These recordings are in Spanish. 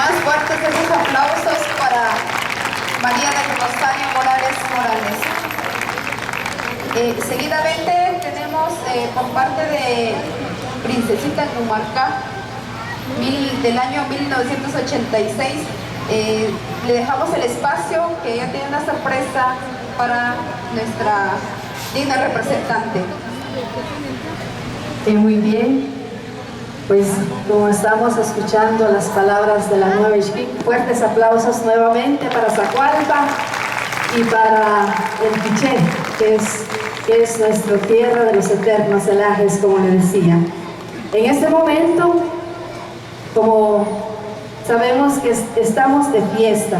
Más fuertes esos aplausos para María del Rosario Morales Morales. Seguidamente tenemos por parte de Princesita Ngumarca del año 1986. Le dejamos el espacio, que ella tiene una sorpresa para nuestra digna representante. Muy bien, pues como estamos escuchando las palabras de la nueva Ixquic, fuertes aplausos nuevamente para Zacualpa y para el Quiché, que es nuestra tierra de los eternos celajes, como le decía. En este momento, como sabemos que estamos de fiesta,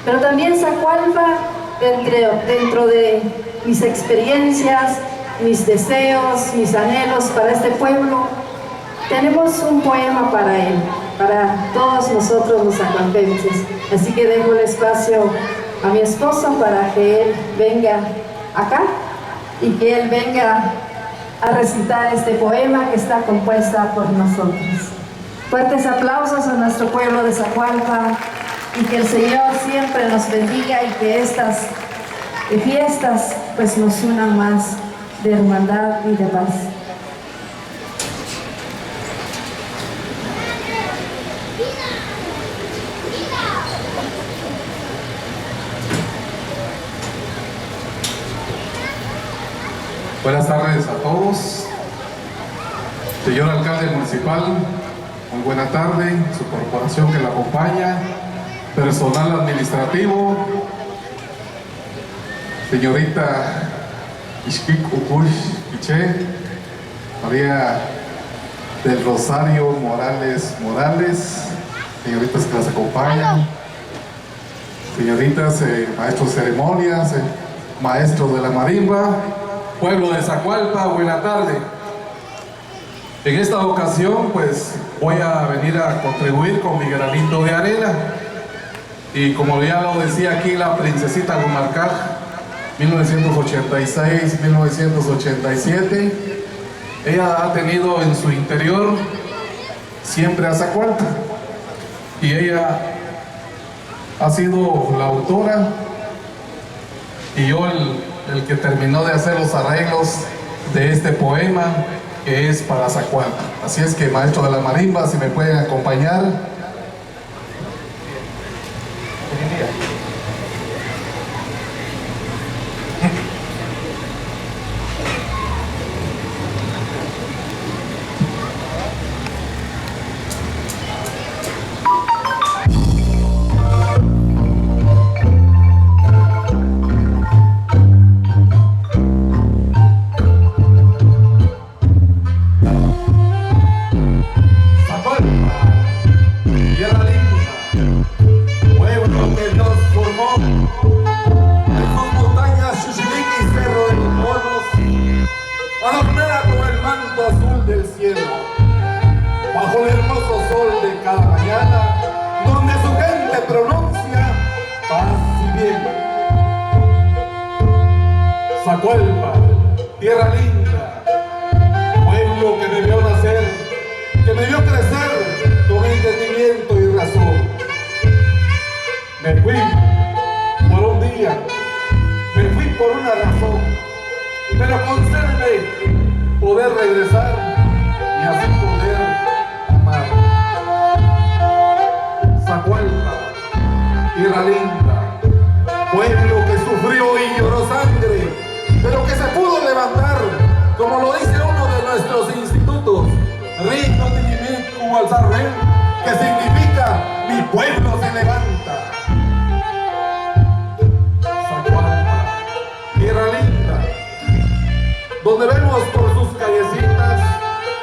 pero también Zacualpa, dentro de mis experiencias, mis deseos, mis anhelos para este pueblo, tenemos un poema para él, para todos nosotros los zacualpenses. Así que dejo el espacio a mi esposo para que él venga acá y que él venga a recitar este poema que está compuesta por nosotros. Fuertes aplausos a nuestro pueblo de Zacualpa y que el Señor siempre nos bendiga y que estas fiestas pues nos unan más de hermandad y de paz. Buenas tardes a todos. Señor alcalde municipal, muy buena tarde, su corporación que la acompaña, personal administrativo, señorita Ixquic Ukush Quiché, María del Rosario Morales, señoritas que las acompañan, señoritas, maestros de ceremonias, maestros de la marimba, pueblo de Zacualpa, buena tarde. En esta ocasión pues voy a venir a contribuir con mi granito de arena y como ya lo decía aquí la princesita Ngumarca, 1986-1987, ella ha tenido en su interior siempre a Zacualpa y ella ha sido la autora y yo el que terminó de hacer los arreglos de este poema que es para Zacualpa. Así es que, maestro de la marimba, si me pueden acompañar. Zacualpa, tierra linda, pueblo que me vio nacer, que me vio crecer con entendimiento y razón. Me fui por un día, me fui por una razón, pero concédeme poder regresar y así poder amar. Zacualpa, tierra linda, pueblo que sufrió y lloró sangre, pero que se pudo levantar, como lo dice uno de nuestros institutos, Rito Tinimitku Alzarren, que significa mi pueblo se levanta. Zacualpa, tierra linda, donde vemos por sus callecitas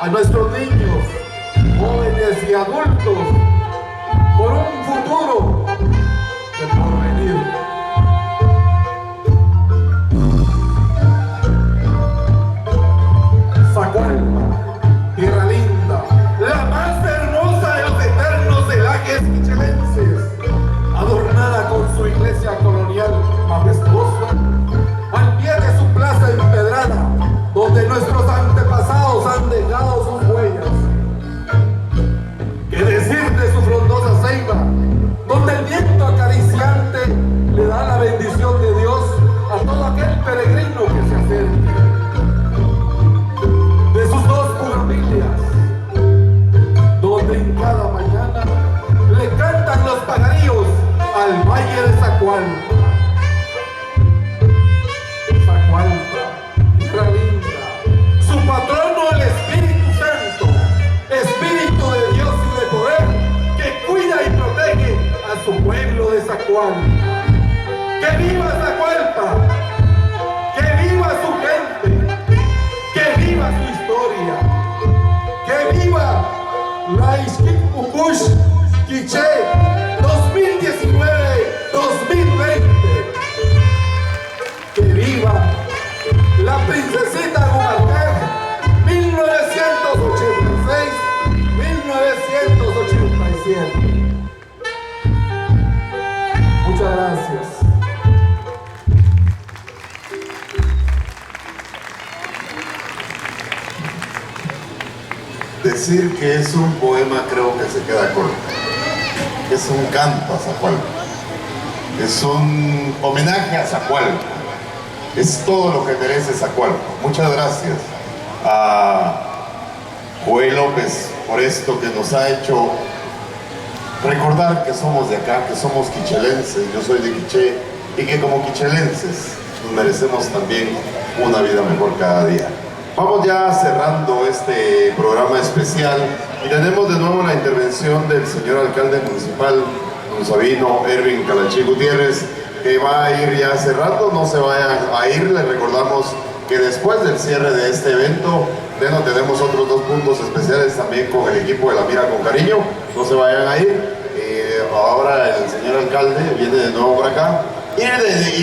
a nuestros niños, jóvenes y adultos, por un futuro de porvenir. Zacualpa, tierra linda, la más hermosa de los eternos celajes quichelenses, adornada con su iglesia colonial majestuosa, al pie de su plaza empedrada, donde nuestros antepasados han dejado sus huellas. ¿Qué decir Zacualpa. Zacualpa, tierra linda, su patrono el Espíritu Santo, Espíritu de Dios y de poder, que cuida y protege a su pueblo de Zacualpa. ¡Que viva Zacualpa! ¡Que viva su gente! ¡Que viva su historia! ¡Que viva la Ixquic Ukush Quiché 2019-2020! ¡Que viva la princesita Gumarcaj 1986-1987! Muchas gracias. Decir que es un poema creo que se queda corto. Es un canto a Zacualpa. Es un homenaje a Zacualpa. Es todo lo que merece Zacualpa. Muchas gracias a Joel López por esto que nos ha hecho recordar que somos de acá, que somos quichelenses. Yo soy de Quiché y que como quichelenses nos merecemos también una vida mejor cada día. Vamos ya cerrando este programa especial y tenemos de nuevo la intervención del señor alcalde municipal, don Sabino Ervin Calachí Gutiérrez, que va a ir ya cerrando. No se vayan a ir, les recordamos que después del cierre de este evento, tenemos otros 2 puntos especiales también con el equipo de La Mira con Cariño. No se vayan a ir. Ahora el señor alcalde viene de nuevo por acá y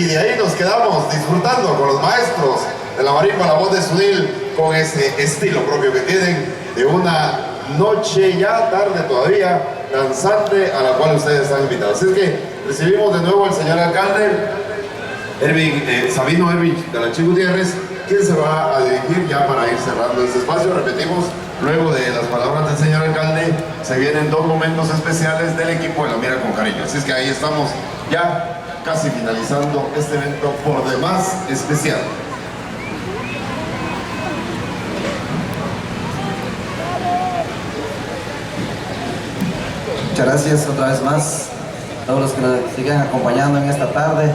de ahí nos quedamos disfrutando con los maestros de la marimba La Voz de Sunil, con ese estilo propio que tienen de una noche ya tarde todavía danzante a la cual ustedes están invitados. Así es que recibimos de nuevo al señor alcalde Sabino Ervin Calachí Gutiérrez, quien se va a dirigir ya para ir cerrando este espacio. Repetimos, luego de las palabras del señor alcalde se vienen 2 momentos especiales del equipo de La Mira con Cariño. Así es que ahí estamos ya casi finalizando este evento por demás especial. Muchas gracias otra vez más a todos los que nos siguen acompañando en esta tarde.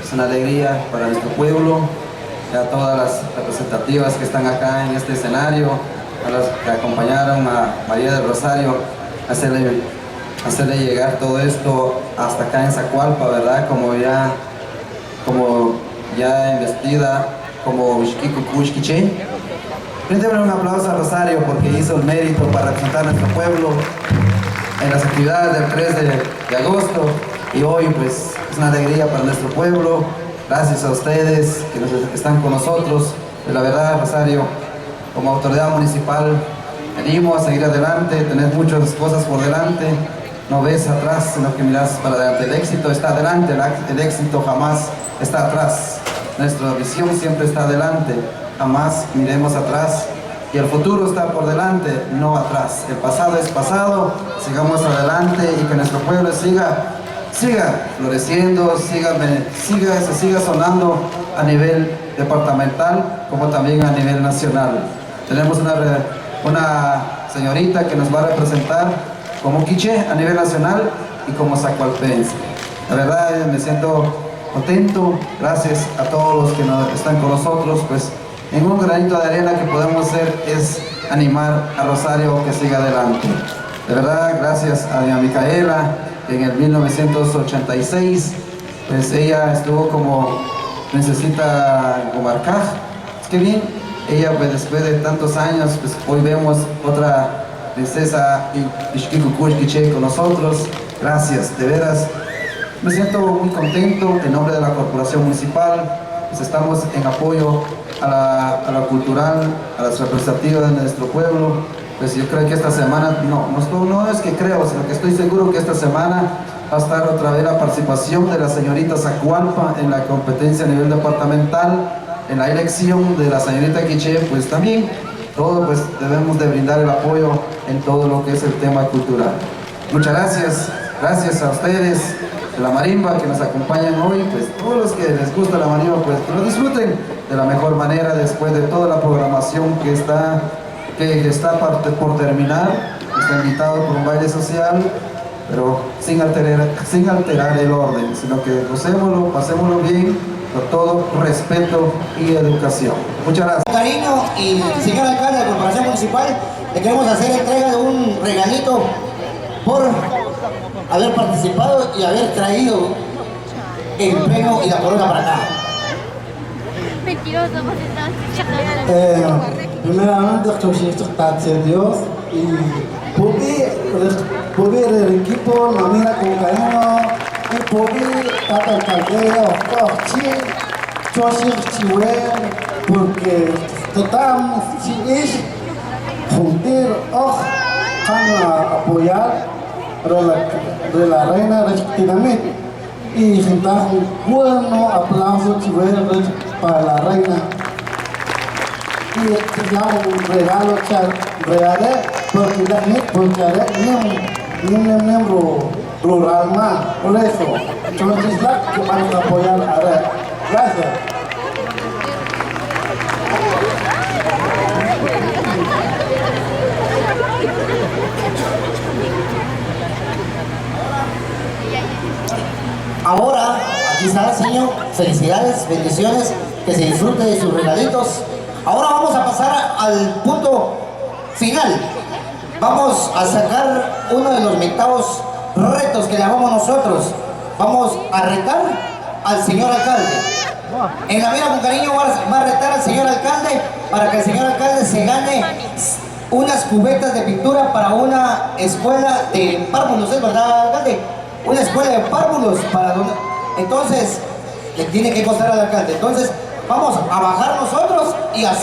Es una alegría para nuestro pueblo, y a todas las representativas que están acá en este escenario, a los que acompañaron a María del Rosario, hacerle llegar todo esto hasta acá en Zacualpa, ¿verdad? Como ya investida como Ixquic Ukush Quiché. Démosle un aplauso a Rosario porque hizo el mérito para representar a nuestro pueblo en las actividades del 3 de agosto, y hoy pues es una alegría para nuestro pueblo. Gracias a ustedes que están con nosotros. De la verdad, Rosario, como autoridad municipal, venimos a seguir adelante, tenés muchas cosas por delante, no ves atrás, sino que miras para adelante. El éxito está adelante, el éxito jamás está atrás. Nuestra visión siempre está adelante, jamás miremos atrás. Y el futuro está por delante, no atrás. El pasado es pasado, sigamos adelante y que nuestro pueblo siga floreciendo, siga sonando a nivel departamental como también a nivel nacional. Tenemos una señorita que nos va a representar como quiché a nivel nacional y como zacualpense. La verdad me siento contento, gracias a todos los que están con nosotros, pues en un granito de arena que podemos hacer es animar a Rosario que siga adelante. De verdad, gracias a doña Micaela, que en el 1986, pues ella estuvo como princesita Gumarcaj. Qué bien, ella pues después de tantos años, pues hoy vemos otra princesa Ixquic Ukush Quiché con nosotros. Gracias, de veras. Me siento muy contento en nombre de la Corporación Municipal. Pues estamos en apoyo a la cultural, a las representativas de nuestro pueblo. Pues yo creo que esta semana, no es que creo, sino que estoy seguro que esta semana va a estar otra vez la participación de la señorita Zacualpa en la competencia a nivel departamental, en la elección de la señorita Quiché. Pues también todos pues debemos de brindar el apoyo en todo lo que es el tema cultural. Muchas gracias a ustedes de la marimba que nos acompañan hoy. Pues todos los que les gusta la marimba, pues que lo disfruten de la mejor manera después de toda la programación que está por terminar. Está invitado por un baile social, pero sin alterar el orden, sino que gocémoslo, pasémoslo bien, con todo respeto y educación. Muchas gracias. Con cariño, y señor alcalde de la Corporación Municipal, le queremos hacer entrega de un regalito por haber participado y haber traído el premio y la corona para acá. Mentiroso, vos estás Primeramente, gracias a Dios y poder el equipo nos mira con cariño y poder tata alcaldía porque tratamos de juntar para apoyar de la reina respectivamente y juntar un buen aplauso para la reina. Y damos un regalo regalé porque ni un miembro rural más, por eso, entonces que vamos a apoyar a Red. Gracias. Ahora, aquí está el señor, felicidades, bendiciones, que se disfrute de sus regalitos. Ahora vamos a pasar al punto final. Vamos a sacar uno de los metados retos que le llamamos nosotros. Vamos a retar al señor alcalde. En la vida con cariño va a retar al señor alcalde para que el señor alcalde se gane unas cubetas de pintura para una escuela de párvulos, ¿es verdad, alcalde? Una escuela de párvulos para donde... Entonces, le tiene que costar al alcalde. Entonces, vamos a bajar nosotros y así.